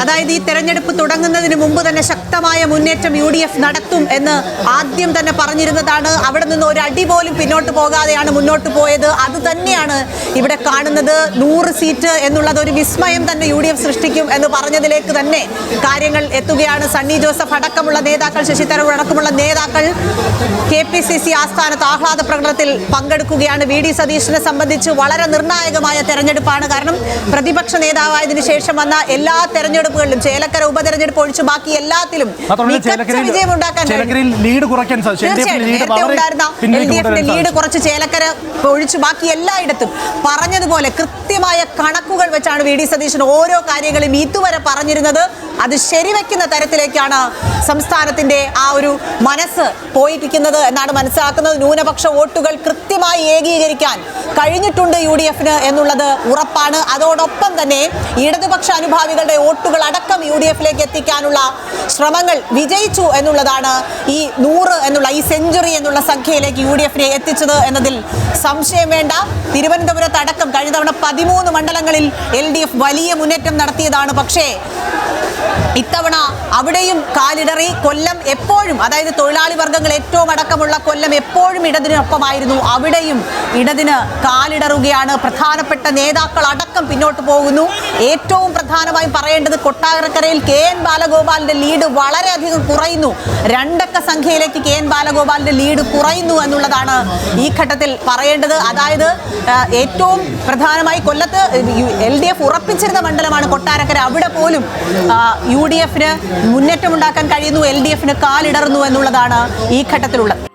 അതായത് ഈ തെരഞ്ഞെടുപ്പ് തുടങ്ങുന്നതിന് മുമ്പ് തന്നെ ശക്തമായ മുന്നേറ്റം UDF നടത്തും എന്ന് ആദ്യം തന്നെ പറഞ്ഞിരുന്നതാണ്. അവിടെ നിന്ന് ഒരു അടി പോലും പിന്നോട്ട് പോകാതെയാണ് മുന്നോട്ട് പോയത്. അത് തന്നെയാണ് ഇവിടെ കാണുന്നത്. 100 സീറ്റ് എന്നുള്ളത് ഒരു വിസ്മയം തന്നെ UDF സൃഷ്ടിക്കും എന്ന് പറഞ്ഞതിലേക്ക് തന്നെ കാര്യങ്ങൾ എത്തുകയാണ്. സണ്ണി ജോസഫ് അടക്കമുള്ള നേതാക്കൾ, ശശി തരൂർ അടക്കമുള്ള നേതാക്കൾ KPCC ആസ്ഥാനത്ത് ആഹ്ലാദ പ്രകടനത്തിൽ പങ്കെടുക്കുകയാണ്. VD സതീശനെ സംബന്ധിച്ച് വളരെ നിർണായകമായ തെരഞ്ഞെടുപ്പാണ്. കാരണം പ്രതിപക്ഷ നേതാവായതിനു ശേഷം വന്ന എല്ലാ തെരഞ്ഞെടുപ്പുകളിലും ചേലക്കര ഉപതെരഞ്ഞെടുപ്പ് ഒഴിച്ച് ബാക്കി എല്ലാത്തിലും വിജയം ഉണ്ടാക്കാൻ ലീഡ് കുറച്ച് ചേലക്കര ഒഴിച്ച് ബാക്കി എല്ലായിടത്തും പറഞ്ഞതുപോലെ കൃത്യമായ കണക്കുകൾ വെച്ചാണ് VD സതീശൻ ഓരോ കാര്യങ്ങളും ഇതുവരെ പറഞ്ഞിരുന്നത്. അത് ശരിവെക്കുന്ന തരത്തിലേക്കാണ് സംസ്ഥാനത്തിന്റെ ആ ഒരു മനസ്സ് പോയിരിക്കുന്നത് എന്നാണ് മനസ്സിലാക്കുന്നത്. ന്യൂനപക്ഷ വോട്ടുകൾ കൃത്യമായി ഏകീകരിക്കാൻ കഴിഞ്ഞിട്ടുണ്ട് UDFന് എന്നുള്ളത് ഉറപ്പാണ്. അതോടൊപ്പം തന്നെ ഇടതുപക്ഷ അനുഭാവികളുടെ വോട്ടുകൾ അടക്കം UDFിലേക്ക് എത്തിക്കാനുള്ള ശ്രമങ്ങൾ വിജയിച്ചു എന്നുള്ളതാണ് ഈ 100 എന്നുള്ള ഈ സെഞ്ചുറി എന്നുള്ള സംഖ്യയിലേക്ക് UDFനെ എത്തിച്ചത് എന്നതിൽ സംശയം വേണ്ട. തിരുവനന്തപുരത്ത് അടക്കം കഴിഞ്ഞ തവണ 13 മണ്ഡലങ്ങളിൽ LDF വലിയ മുന്നേറ്റം നടത്തിയതാണ്. പക്ഷേ ഇത്തവണ അവിടെയും കാലിടറി. കൊല്ലം എപ്പോഴും, അതായത് തൊഴിലാളി വർഗ്ഗങ്ങൾ ഏറ്റവും അടക്കമുള്ള കൊല്ലം എപ്പോഴും ഇടതിനൊപ്പമായിരുന്നു. അവിടെയും ഇടതിന് കാലിടറുകയാണ്. പ്രധാനപ്പെട്ട നേതാക്കൾ അടക്കം പിന്നോട്ട് പോകുന്നു. ഏറ്റവും പ്രധാനമായും പറയേണ്ടത് കൊട്ടാരക്കരയിൽ KN ബാലഗോപാലിന്റെ ലീഡ് വളരെയധികം കുറയുന്നു. 2 അക്ക സംഖ്യയിലേക്ക് KN ബാലഗോപാലിന്റെ ലീഡ് കുറയുന്നു എന്നുള്ളതാണ് ഈ ഘട്ടത്തിൽ പറയേണ്ടത്. അതായത് ഏറ്റവും പ്രധാനമായി കൊല്ലത്ത് LDF ഉറപ്പിച്ചിരുന്ന മണ്ഡലമാണ് കൊട്ടാരക്കര. അവിടെ പോലും UDFന് മുന്നേറ്റമുണ്ടാക്കാൻ കഴിയുന്നു, LDFന് കാലിടറുന്നു എന്നുള്ളതാണ് ഈ ഘട്ടത്തിലുള്ളത്.